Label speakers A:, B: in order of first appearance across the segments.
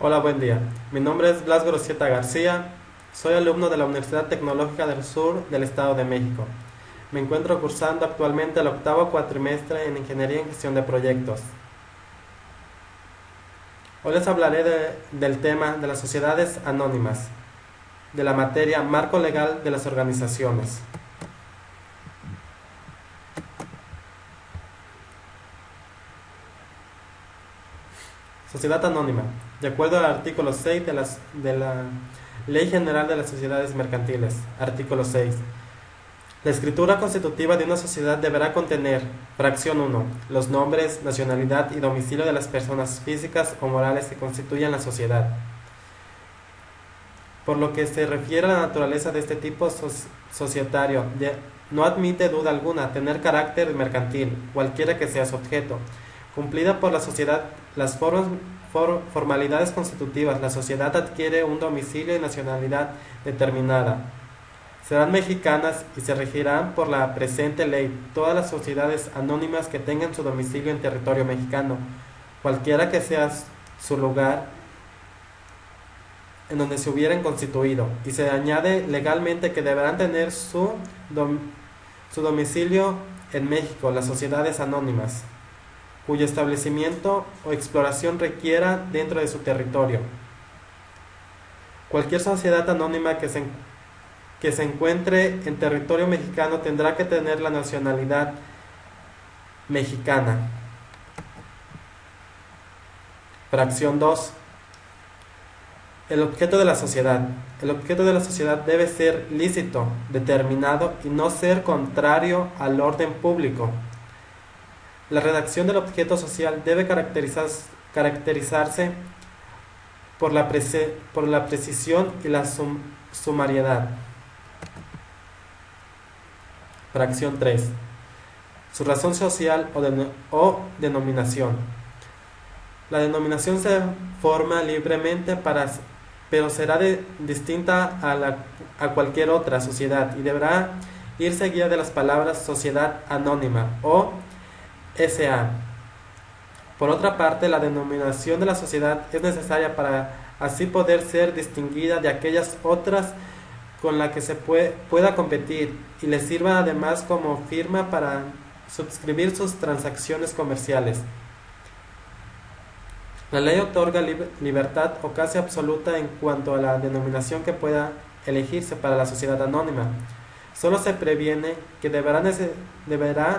A: Hola, buen día. Mi nombre es Blas Grosieta García. Soy alumno de la Universidad Tecnológica del Sur del Estado de México. Me encuentro cursando actualmente el octavo cuatrimestre en Ingeniería en Gestión de Proyectos. Hoy les hablaré del tema de las sociedades anónimas, de la materia Marco Legal de las Organizaciones. Sociedad anónima. De acuerdo al artículo 6 de la Ley General de las Sociedades Mercantiles, artículo 6. La escritura constitutiva de una sociedad deberá contener, fracción 1, los nombres, nacionalidad y domicilio de las personas físicas o morales que constituyen la sociedad. Por lo que se refiere a la naturaleza de este tipo societario, no admite duda alguna tener carácter mercantil, cualquiera que sea su objeto. Cumplida por la sociedad las formalidades constitutivas, la sociedad adquiere un domicilio y nacionalidad determinada. Serán mexicanas y se regirán por la presente ley todas las sociedades anónimas que tengan su domicilio en territorio mexicano, cualquiera que sea su lugar en donde se hubieran constituido, y se añade legalmente que deberán tener su domicilio en México las sociedades anónimas, cuyo establecimiento o exploración requiera dentro de su territorio. Cualquier sociedad anónima que se encuentre en territorio mexicano tendrá que tener la nacionalidad mexicana. Fracción 2. El objeto de la sociedad. El objeto de la sociedad debe ser lícito, determinado y no ser contrario al orden público. La redacción del objeto social debe caracterizarse por la precisión y la sumariedad. Fracción 3. Su razón social o denominación. La denominación se forma libremente pero será distinta a cualquier otra sociedad y deberá ir seguida de las palabras sociedad anónima o SA. Por otra parte, la denominación de la sociedad es necesaria para así poder ser distinguida de aquellas otras con la que se pueda competir y le sirva además como firma para suscribir sus transacciones comerciales. La ley otorga libertad o casi absoluta en cuanto a la denominación que pueda elegirse para la sociedad anónima. Solo se previene que deberá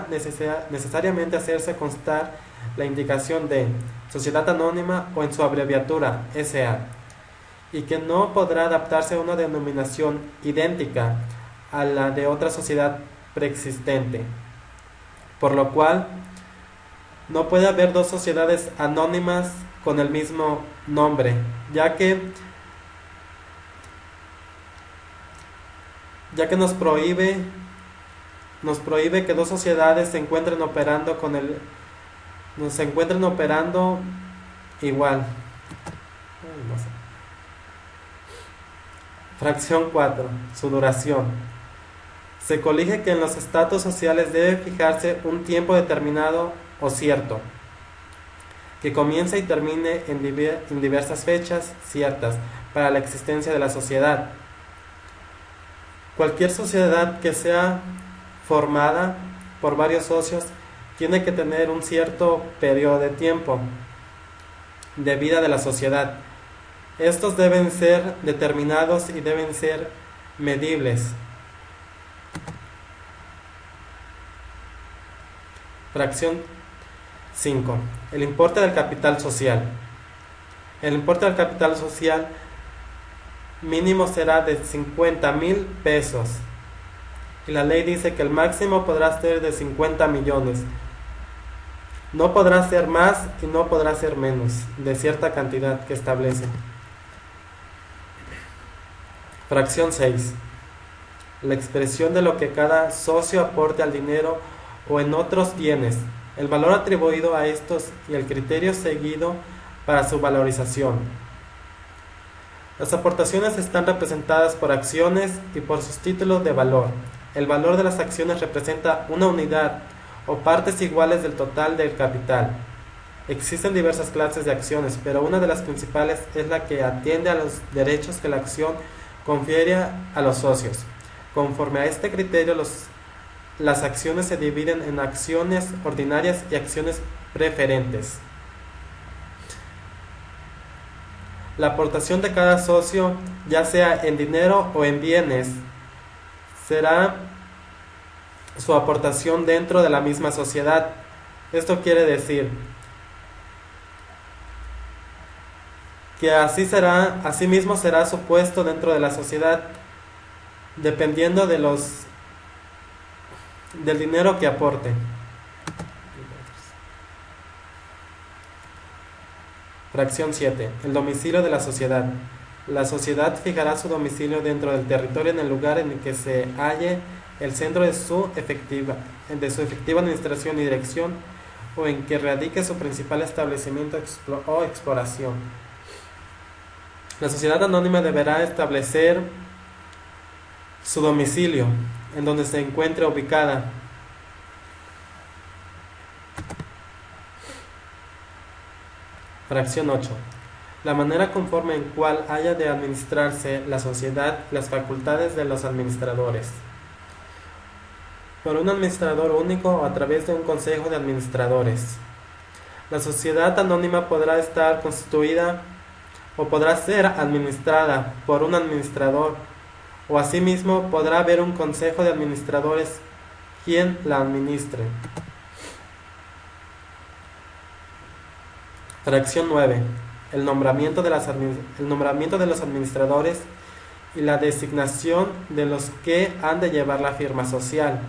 A: necesariamente hacerse constar la indicación de sociedad anónima o en su abreviatura SA, y que no podrá adaptarse a una denominación idéntica a la de otra sociedad preexistente, por lo cual no puede haber dos sociedades anónimas con el mismo nombre, ya que nos prohíbe que dos sociedades se encuentren operando igual. No sé. Fracción 4. Su duración. Se colige que en los estatus sociales debe fijarse un tiempo determinado o cierto, que comience y termine en diversas fechas ciertas para la existencia de la sociedad. Cualquier sociedad que sea formada por varios socios tiene que tener un cierto periodo de tiempo de vida de la sociedad. Estos deben ser determinados y deben ser medibles. Fracción 5. El importe del capital social. El importe del capital social mínimo será de 50,000 pesos. Y la ley dice que el máximo podrá ser de 50 millones. No podrá ser más y no podrá ser menos de cierta cantidad que establece. Fracción 6. La expresión de lo que cada socio aporte al dinero o en otros bienes, el valor atribuido a estos y el criterio seguido para su valorización. Las aportaciones están representadas por acciones y por sus títulos de valor. El valor de las acciones representa una unidad o partes iguales del total del capital. Existen diversas clases de acciones, pero una de las principales es la que atiende a los derechos que la acción confiere a los socios. Conforme a este criterio, las acciones se dividen en acciones ordinarias y acciones preferentes. La aportación de cada socio, ya sea en dinero o en bienes, será su aportación dentro de la misma sociedad. Esto quiere decir que asimismo será su puesto dentro de la sociedad, dependiendo del dinero que aporte. Fracción 7. El domicilio de la sociedad. La sociedad fijará su domicilio dentro del territorio en el lugar en el que se halle el centro de su efectiva administración y dirección, o en que radique su principal establecimiento o exploración. La sociedad anónima deberá establecer su domicilio en donde se encuentre ubicada. Fracción 8. La manera conforme en cual haya de administrarse la sociedad, las facultades de los administradores. Por un administrador único o a través de un consejo de administradores. La sociedad anónima podrá estar constituida o podrá ser administrada por un administrador, o asimismo podrá haber un consejo de administradores quien la administre. Fracción 9. El nombramiento de los administradores y la designación de los que han de llevar la firma social.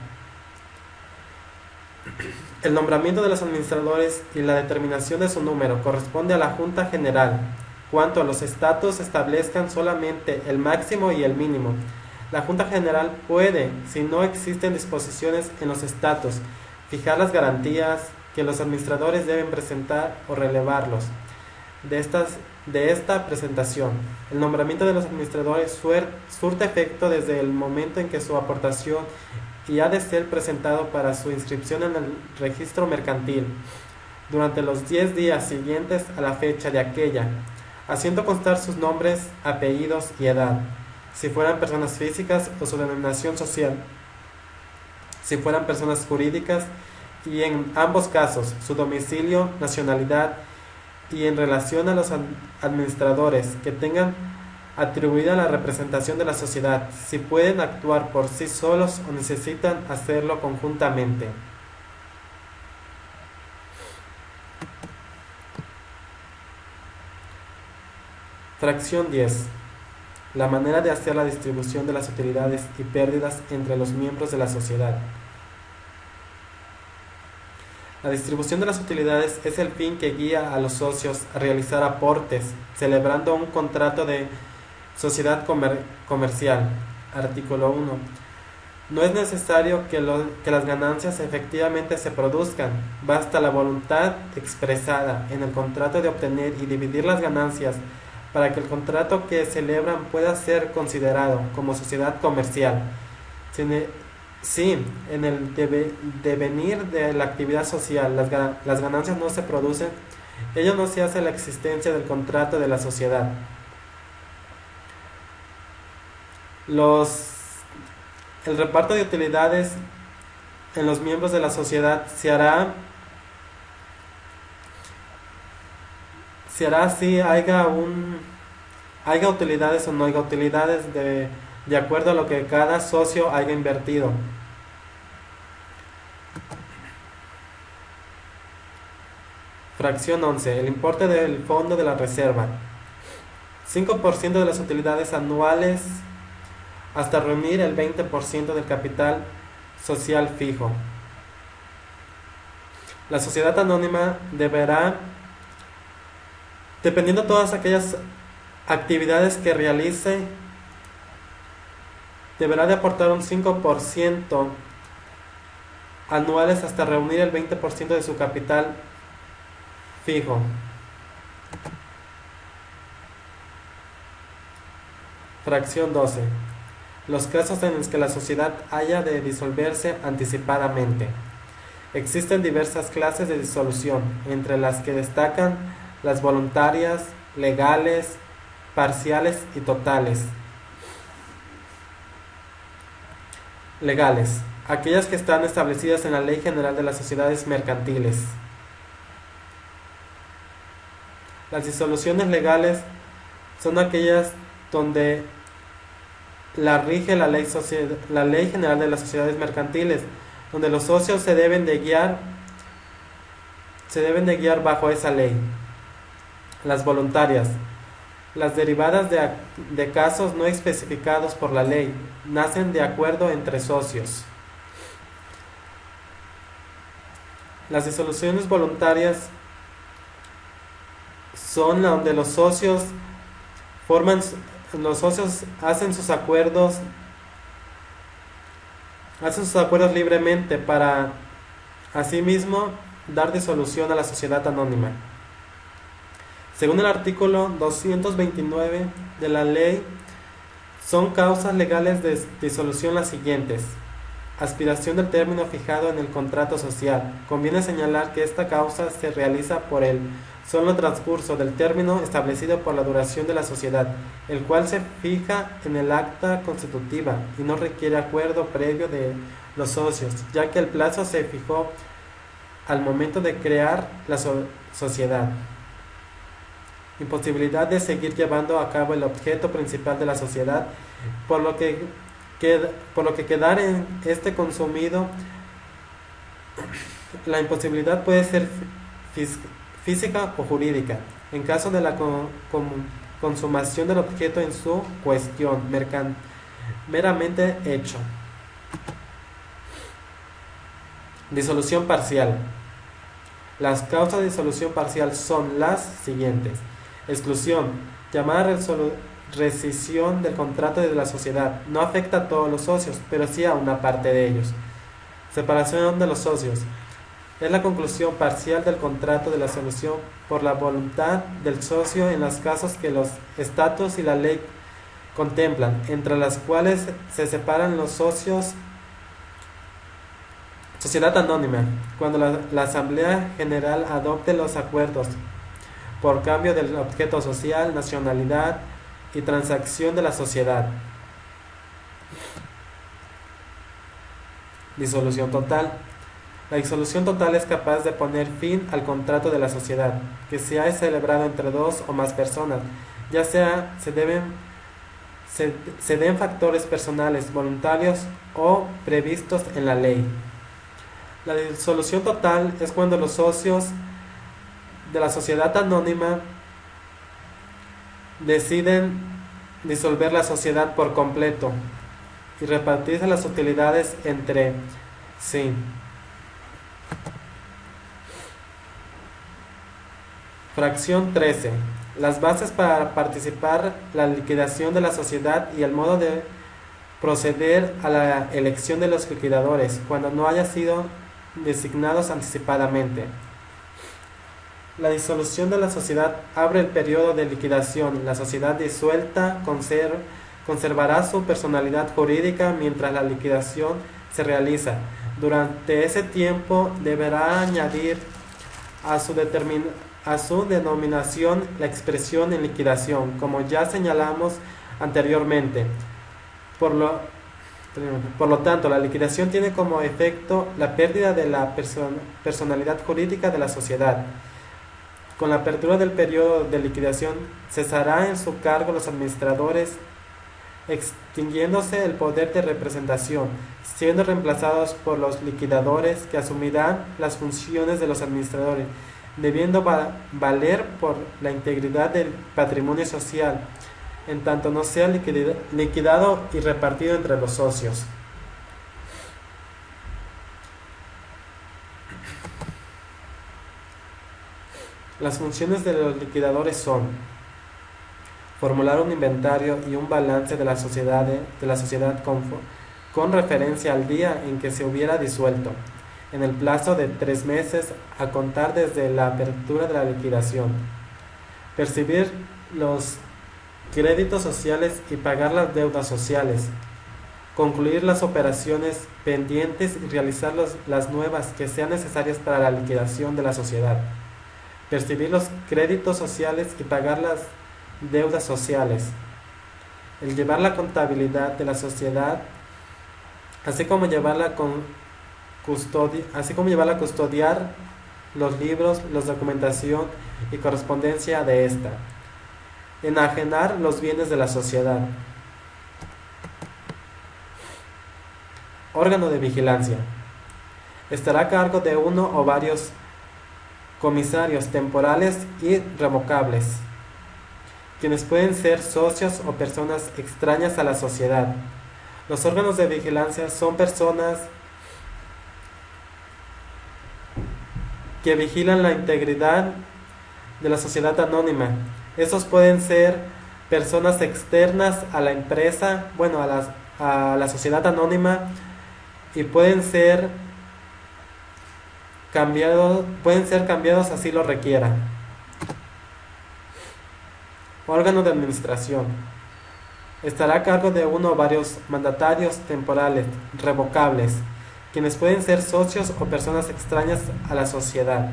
A: El nombramiento de los administradores y la determinación de su número corresponde a la Junta General. Cuanto a los estatus, establezcan solamente el máximo y el mínimo. La Junta General puede, si no existen disposiciones en los estatus, fijar las garantías que los administradores deben presentar o relevarlos de esta presentación. El nombramiento de los administradores surte efecto desde el momento en que su aportación y ha de ser presentado para su inscripción en el registro mercantil durante los 10 días siguientes a la fecha de aquella, haciendo constar sus nombres, apellidos y edad, si fueran personas físicas, o su denominación social, si fueran personas jurídicas, y en ambos casos su domicilio, nacionalidad, y en relación a los administradores que tengan atribuida la representación de la sociedad, si pueden actuar por sí solos o necesitan hacerlo conjuntamente. Fracción 10. La manera de hacer la distribución de las utilidades y pérdidas entre los miembros de la sociedad. La distribución de las utilidades es el fin que guía a los socios a realizar aportes, celebrando un contrato de sociedad comercial. Artículo 1. No es necesario que las ganancias efectivamente se produzcan, basta la voluntad expresada en el contrato de obtener y dividir las ganancias para que el contrato que celebran pueda ser considerado como sociedad comercial. Si en el devenir de la actividad social las ganancias no se producen, ello no se hace la existencia del contrato de la sociedad. El reparto de utilidades en los miembros de la sociedad se hará si haya utilidades o no haya utilidades de acuerdo a lo que cada socio haya invertido. Fracción 11. El importe del fondo de la reserva. 5% de las utilidades anuales hasta reunir el 20% del capital social fijo. La sociedad anónima deberá, dependiendo de todas aquellas actividades que realice, deberá de aportar un 5% anuales hasta reunir el 20% de su capital fijo. Fracción 12. Los casos en los que la sociedad haya de disolverse anticipadamente. Existen diversas clases de disolución, entre las que destacan las voluntarias, legales, parciales y totales. Legales, aquellas que están establecidas en la Ley General de las Sociedades Mercantiles. Las disoluciones legales son aquellas donde la rige la Ley General de las Sociedades Mercantiles, donde los socios se deben de guiar bajo esa ley. Las voluntarias, las derivadas de casos no especificados por la ley, nacen de acuerdo entre socios. Las disoluciones voluntarias son donde los socios hacen sus acuerdos libremente para asimismo dar disolución a la sociedad anónima. Según el artículo 229 de la ley, son causas legales de disolución las siguientes: aspiración del término fijado en el contrato social. Conviene señalar que esta causa se realiza por el solo transcurso del término establecido por la duración de la sociedad, el cual se fija en el acta constitutiva y no requiere acuerdo previo de los socios, ya que el plazo se fijó al momento de crear la sociedad. Imposibilidad de seguir llevando a cabo el objeto principal de la sociedad, por lo que quedar en este consumido. La imposibilidad puede ser física o jurídica, en caso de la consumación del objeto en su cuestión meramente hecho. Disolución parcial. Las causas de disolución parcial son las siguientes: exclusión, llamada rescisión del contrato de la sociedad, no afecta a todos los socios, pero sí a una parte de ellos. Separación de los socios. Es la conclusión parcial del contrato de la solución por la voluntad del socio en los casos que los estatutos y la ley contemplan, entre las cuales se separan los socios. Sociedad anónima, cuando la Asamblea General adopte los acuerdos por cambio del objeto social, nacionalidad y transacción de la sociedad. Disolución total. La disolución total es capaz de poner fin al contrato de la sociedad, que se haya celebrado entre dos o más personas, ya sea se den factores personales, voluntarios o previstos en la ley. La disolución total es cuando los socios de la sociedad anónima deciden disolver la sociedad por completo y repartirse las utilidades entre sí. Fracción 13. Las bases para participar la liquidación de la sociedad y el modo de proceder a la elección de los liquidadores cuando no haya sido designados anticipadamente. La disolución de la sociedad abre el periodo de liquidación. La sociedad disuelta conservará su personalidad jurídica mientras la liquidación se realiza. Durante ese tiempo deberá añadir a su denominación la expresión en liquidación, como ya señalamos anteriormente. Por lo tanto, la liquidación tiene como efecto la pérdida de la personalidad jurídica de la sociedad. Con la apertura del periodo de liquidación, cesará en su cargo los administradores, extinguiéndose el poder de representación, siendo reemplazados por los liquidadores, que asumirán las funciones de los administradores, debiendo valer por la integridad del patrimonio social, en tanto no sea liquidado y repartido entre los socios. Las funciones de los liquidadores son formular un inventario y un balance de la sociedad con referencia al día en que se hubiera disuelto, en el plazo de 3 meses a contar desde la apertura de la liquidación. Percibir los créditos sociales y pagar las deudas sociales. concluir las operaciones pendientes y realizar las nuevas que sean necesarias para la liquidación de la sociedad, percibir los créditos sociales y pagar las deudas sociales, el llevar la contabilidad de la sociedad, así como llevarla a custodiar los libros, la documentación y correspondencia de esta, enajenar los bienes de la sociedad. Órgano de vigilancia. Estará a cargo de uno o varios comisarios temporales y revocables, quienes pueden ser socios o personas extrañas a la sociedad. Los órganos de vigilancia son personas que vigilan la integridad de la sociedad anónima. Estos pueden ser personas externas a la empresa, a la sociedad anónima, y pueden ser cambiados así lo requiera. Órgano de administración. Estará a cargo de uno o varios mandatarios temporales, revocables, quienes pueden ser socios o personas extrañas a la sociedad.